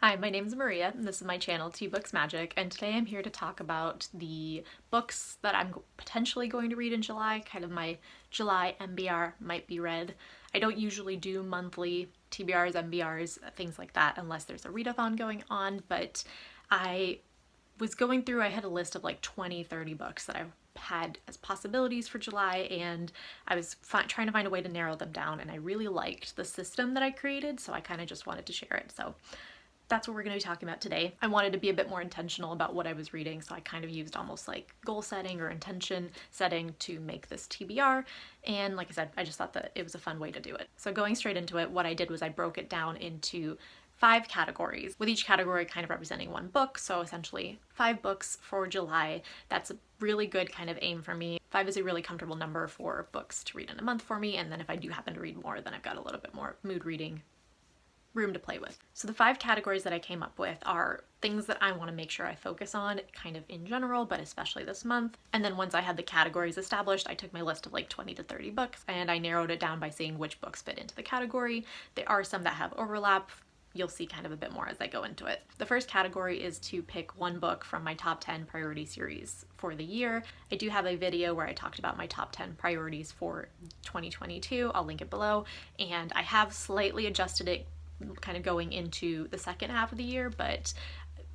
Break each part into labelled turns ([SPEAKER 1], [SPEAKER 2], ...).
[SPEAKER 1] Hi, my name is Maria, and this is my channel, Tea Books Magic, and today I'm here to talk about the books that I'm potentially going to read in July, kind of my July MBR might be read. I don't usually do monthly TBRs, MBRs, things like that, unless there's a readathon going on, but I was going through, I had a list of like 20, 30 books that I had as possibilities for July, and I was trying to find a way to narrow them down, and I really liked the system that I created, so I kind of just wanted to share it. So that's what we're going to be talking about today. I wanted to be a bit more intentional about what I was reading, so I kind of used almost like goal setting or intention setting to make this TBR, and like I said, I just thought that it was a fun way to do it. So going straight into it, what I did was I broke it down into 5 categories, with each category kind of representing one book, so essentially 5 books for July. That's a really good kind of aim for me. 5 is a really comfortable number for books to read in a month for me, and then if I do happen to read more, then I've got a little bit more mood reading room to play with. So the 5 categories that I came up with are things that I want to make sure I focus on kind of in general, but especially this month. And then once I had the categories established, I took my list of like 20 to 30 books and I narrowed it down by seeing which books fit into the category. There are some that have overlap. You'll see kind of a bit more as I go into it. The first category is to pick one book from my top 10 priority series for the year. I do have a video where I talked about my top 10 priorities for 2022. I'll link it below. And I have slightly adjusted it kind of going into the second half of the year, but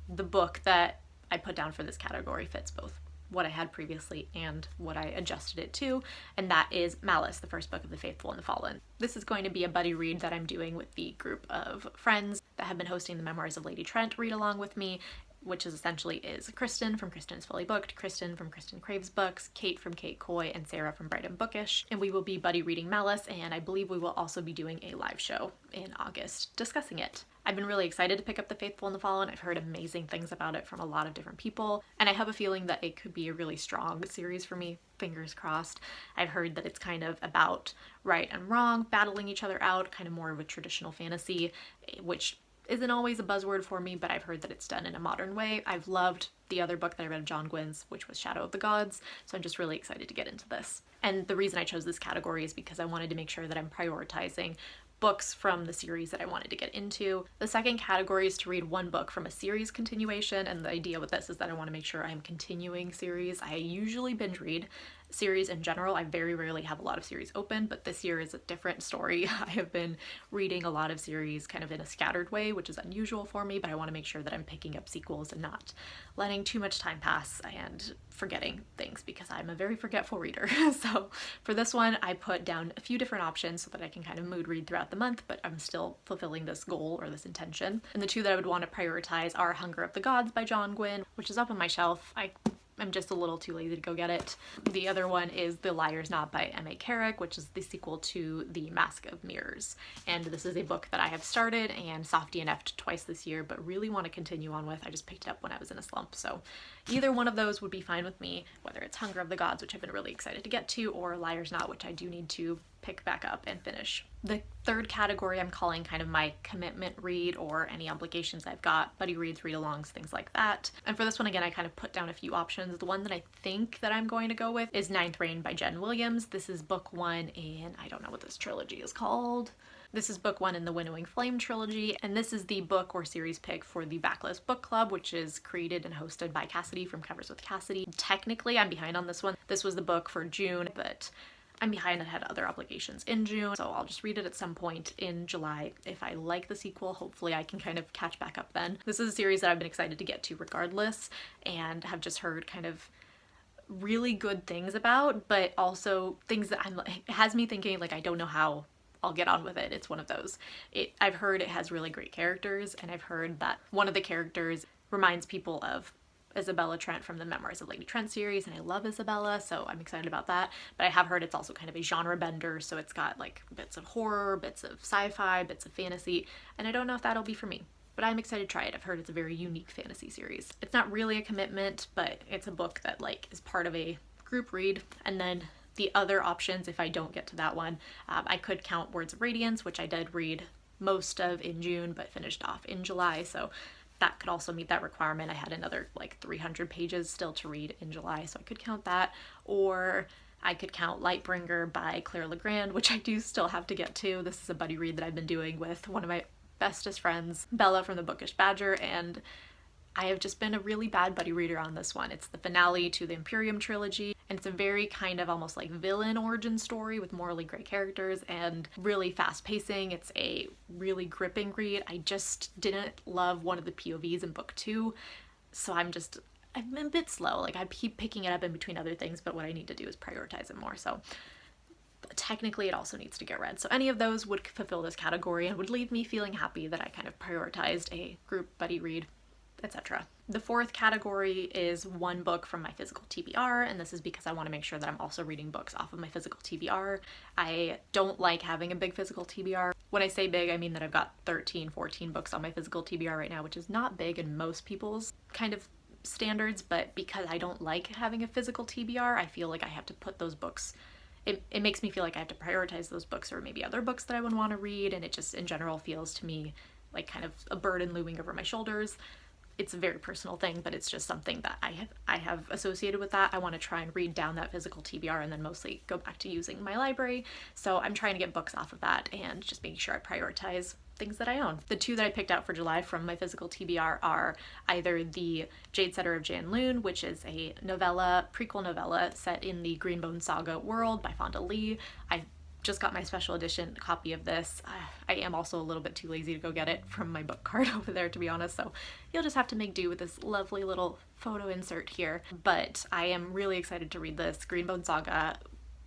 [SPEAKER 1] the book that I put down for this category fits both what I had previously and what I adjusted it to, and that is Malice, the first book of the Faithful and the Fallen. This is going to be a buddy read that I'm doing with the group of friends that have been hosting the Memoirs of Lady Trent read along with me, which is essentially Kristen from Kristen's Fully Booked, Kristen from Kristen Craves Books, Kate from Kate Coy, and Sarah from Bright and Bookish. And we will be buddy reading Malice, and I believe we will also be doing a live show in August discussing it. I've been really excited to pick up The Faithful and the Fallen. I've heard amazing things about it from a lot of different people, and I have a feeling that it could be a really strong series for me, fingers crossed. I've heard that it's kind of about right and wrong, battling each other out, kind of more of a traditional fantasy, which isn't always a buzzword for me, but I've heard that it's done in a modern way. I've loved the other book that I read of John Gwyn's, which was Shadow of the Gods, so I'm just really excited to get into this. And the reason I chose this category is because I wanted to make sure that I'm prioritizing books from the series that I wanted to get into. The second category is to read one book from a series continuation, and the idea with this is that I want to make sure I'm continuing series. I usually binge read series in general. I very rarely have a lot of series open, but this year is a different story. I have been reading a lot of series kind of in a scattered way, which is unusual for me, but I want to make sure that I'm picking up sequels and not letting too much time pass and forgetting things, because I'm a very forgetful reader. So for this one, I put down a few different options so that I can kind of mood read throughout the month, but I'm still fulfilling this goal or this intention. And the 2 that I would want to prioritize are Hunger of the Gods by John Gwyn, which is up on my shelf. I'm just a little too lazy to go get it. The other one is The Liar's Knot by M.A. Carrick, which is the sequel to The Mask of Mirrors. And this is a book that I have started and soft DNF'd twice this year, but really want to continue on with. I just picked it up when I was in a slump. So either one of those would be fine with me, whether it's Hunger of the Gods, which I've been really excited to get to, or Liar's Knot, which I do need to pick back up and finish. The third category I'm calling kind of my commitment read, or any obligations I've got, buddy reads, read-alongs, things like that. And for this one, again, I kind of put down a few options. The one that I think that I'm going to go with is Ninth Reign by Jen Williams. This is book 1 in, I don't know what this trilogy is called. This is book 1 in the Winnowing Flame trilogy, and this is the book or series pick for the Backlist Book Club, which is created and hosted by Cassidy from Covers with Cassidy. Technically, I'm behind on this one. This was the book for June, but I'm behind and had other obligations in June, so I'll just read it at some point in July. If I like the sequel, hopefully I can kind of catch back up then. This is a series that I've been excited to get to regardless, and have just heard kind of really good things about, but also things that it has me thinking, like, I don't know how I'll get on with it. It's one of those. I've heard it has really great characters, and I've heard that one of the characters reminds people of Isabella Trent from the Memoirs of Lady Trent series, and I love Isabella, so I'm excited about that. But I have heard it's also kind of a genre bender, so it's got like bits of horror, bits of sci-fi, bits of fantasy, and I don't know if that'll be for me. But I'm excited to try it. I've heard it's a very unique fantasy series. It's not really a commitment, but it's a book that like is part of a group read. And then the other options, if I don't get to that one, I could count Words of Radiance, which I did read most of in June, but finished off in July, so that could also meet that requirement. I had another like 300 pages still to read in July, so I could count that. Or I could count Lightbringer by Claire Legrand, which I do still have to get to. This is a buddy read that I've been doing with one of my bestest friends, Bella from the Bookish Badger, and I have just been a really bad buddy reader on this one. It's the finale to the Imperium trilogy, and it's a very kind of almost like villain origin story with morally gray characters and really fast pacing. It's a really gripping read. I just didn't love one of the POVs in book 2, so I'm a bit slow. Like, I keep picking it up in between other things, but what I need to do is prioritize it more. So technically it also needs to get read. So any of those would fulfill this category and would leave me feeling happy that I kind of prioritized a group buddy read, etc. The fourth category is one book from my physical TBR, and this is because I want to make sure that I'm also reading books off of my physical TBR. I don't like having a big physical TBR. When I say big, I mean that I've got 13, 14 books on my physical TBR right now, which is not big in most people's kind of standards, but because I don't like having a physical TBR, I feel like I have to put those books, it makes me feel like I have to prioritize those books or maybe other books that I would want to read, and it just in general feels to me like kind of a burden looming over my shoulders. It's a very personal thing, but it's just something that I have associated with that. I want to try and read down that physical TBR and then mostly go back to using my library. So I'm trying to get books off of that and just making sure I prioritize things that I own. The two that I picked out for July from my physical TBR are either the Jade Setter of Jan Loon, which is a novella, prequel novella set in the Greenbone Saga world by Fonda Lee. I just got my special edition copy of this. I am also a little bit too lazy to go get it from my book cart over there, to be honest, so you'll just have to make do with this lovely little photo insert here. But I am really excited to read this. Greenbone Saga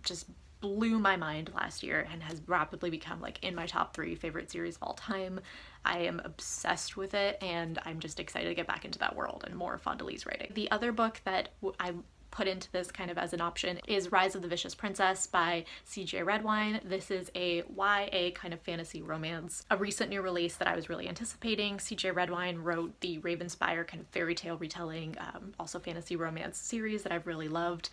[SPEAKER 1] just blew my mind last year and has rapidly become like in my top 3 favorite series of all time. I am obsessed with it, and I'm just excited to get back into that world and more Fonda Lee's writing. The other book that I put into this kind of as an option is Rise of the Vicious Princess by CJ Redwine. This is a YA kind of fantasy romance, a recent new release that I was really anticipating. CJ Redwine wrote the Ravenspire kind of fairy tale retelling, also fantasy romance series that I've really loved.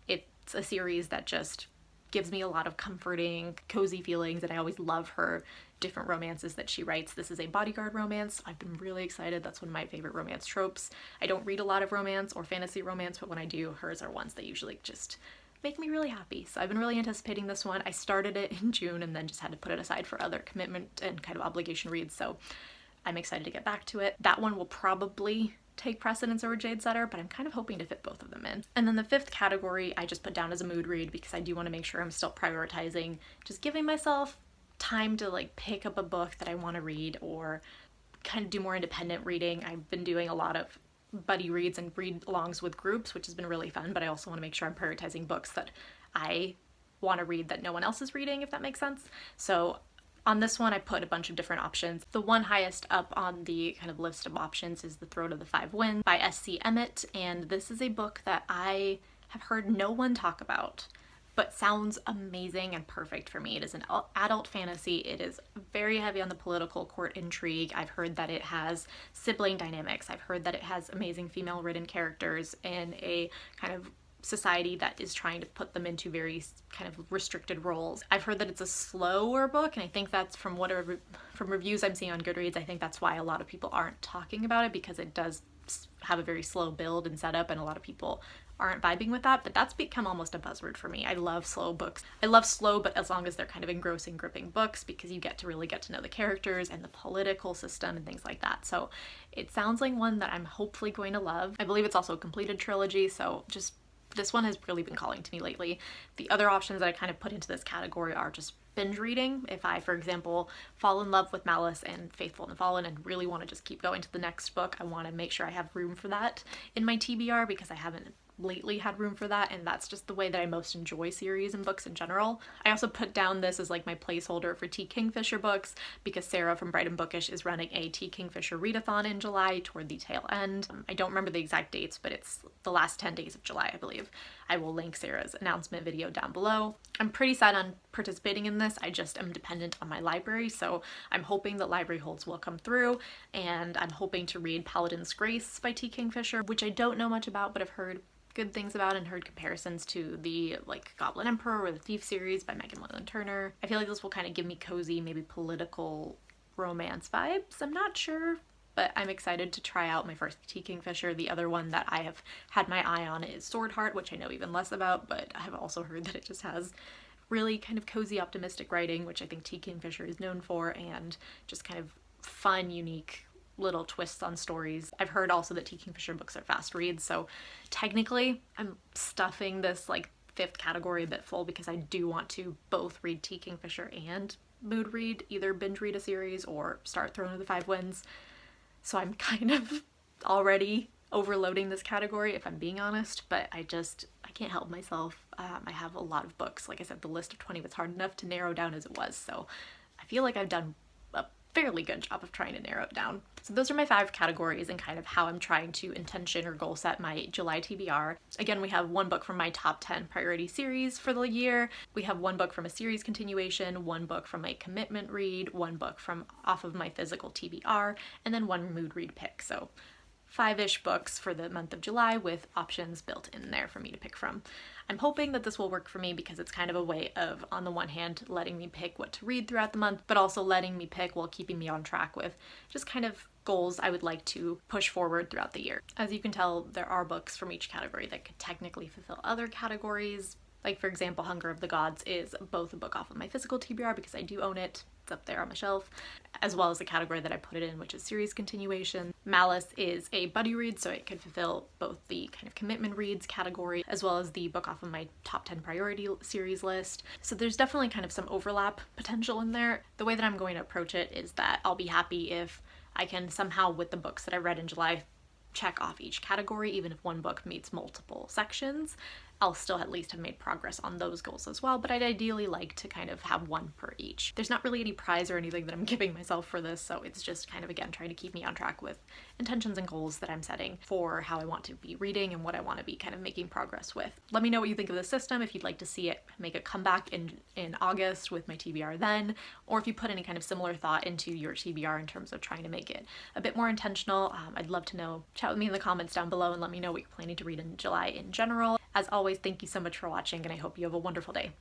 [SPEAKER 1] It's a series that just gives me a lot of comforting, cozy feelings, and I always love her different romances that she writes. This is a bodyguard romance. I've been really excited. That's one of my favorite romance tropes. I don't read a lot of romance or fantasy romance, but when I do, hers are ones that usually just make me really happy. So I've been really anticipating this one. I started it in June and then just had to put it aside for other commitment and kind of obligation reads, so I'm excited to get back to it. That one will probably take precedence over Jade Setter, but I'm kind of hoping to fit both of them in. And then the fifth category I just put down as a mood read because I do want to make sure I'm still prioritizing just giving myself time to like pick up a book that I want to read or kind of do more independent reading. I've been doing a lot of buddy reads and read-alongs with groups, which has been really fun, but I also want to make sure I'm prioritizing books that I want to read that no one else is reading, if that makes sense. So on this one, I put a bunch of different options. The one highest up on the kind of list of options is The Throat of the Five Winds by S.C. Emmett, and this is a book that I have heard no one talk about, but sounds amazing and perfect for me. It is an adult fantasy. It is very heavy on the political court intrigue. I've heard that it has sibling dynamics. I've heard that it has amazing female-written characters in a kind of society that is trying to put them into very kind of restricted roles. I've heard that it's a slower book, and I think that's from reviews I'm seeing on Goodreads, I think that's why a lot of people aren't talking about it, because it does have a very slow build and setup, and a lot of people aren't vibing with that, but that's become almost a buzzword for me. I love slow books. I love slow, but as long as they're kind of engrossing, gripping books, because you get to really get to know the characters and the political system and things like that. So it sounds like one that I'm hopefully going to love. I believe it's also a completed trilogy, so just this one has really been calling to me lately. The other options that I kind of put into this category are just binge reading. If I, for example, fall in love with Malice and Faithful and Fallen and really want to just keep going to the next book, I want to make sure I have room for that in my TBR, because I haven't lately had room for that, and that's just the way that I most enjoy series and books in general. I also put down this as like my placeholder for T. Kingfisher books, because Sarah from Brighton Bookish is running a T. Kingfisher readathon in July toward the tail end. I don't remember the exact dates, but it's the last 10 days of July, I believe. I will link Sarah's announcement video down below. I'm pretty sad on participating in this. I just am dependent on my library, so I'm hoping that library holds will come through, and I'm hoping to read Paladin's Grace by T. Kingfisher, which I don't know much about, but I've heard good things about and heard comparisons to the like Goblin Emperor or the Thief series by Megan Moylan Turner. I feel like this will kind of give me cozy, maybe political romance vibes. I'm not sure, but I'm excited to try out my first T. Kingfisher. The other one that I have had my eye on is Sword Heart, which I know even less about, but I have also heard that it just has really kind of cozy, optimistic writing, which I think T. Kingfisher is known for, and just kind of fun, unique little twists on stories. I've heard also that T. Kingfisher books are fast reads, so technically I'm stuffing this like 5th category a bit full because I do want to both read T. Kingfisher and mood read, either binge read a series or start Throne of the Five Winds. So I'm kind of already overloading this category if I'm being honest, but I can't help myself. I have a lot of books. Like I said, the list of 20 was hard enough to narrow down as it was, so I feel like I've done a fairly good job of trying to narrow it down. So those are my 5 categories and kind of how I'm trying to intention or goal set my July TBR. Again, we have 1 book from my top 10 priority series for the year. We have 1 book from a series continuation, 1 book from my commitment read, 1 book from off of my physical TBR, and then 1 mood read pick. So 5-ish books for the month of July with options built in there for me to pick from. I'm hoping that this will work for me because it's kind of a way of, on the one hand, letting me pick what to read throughout the month, but also letting me pick while keeping me on track with just kind of goals I would like to push forward throughout the year. As you can tell, there are books from each category that could technically fulfill other categories. Like, for example, Hunger of the Gods is both a book off of my physical TBR because I do own it. It's up there on my shelf, as well as the category that I put it in, which is series continuation. Malice is a buddy read, so it could fulfill both the kind of commitment reads category as well as the book off of my top 10 priority series list. So there's definitely kind of some overlap potential in there. The way that I'm going to approach it is that I'll be happy if I can somehow, with the books that I read in July, check off each category. Even if 1 book meets multiple sections, I'll still at least have made progress on those goals as well, but I'd ideally like to kind of have 1 per each. There's not really any prize or anything that I'm giving myself for this, so it's just kind of, again, trying to keep me on track with intentions and goals that I'm setting for how I want to be reading and what I want to be kind of making progress with. Let me know what you think of the system, if you'd like to see it make a comeback in August with my TBR then, or if you put any kind of similar thought into your TBR in terms of trying to make it a bit more intentional. I'd love to know. Chat with me in the comments down below and let me know what you're planning to read in July in general. As always, thank you so much for watching, and I hope you have a wonderful day.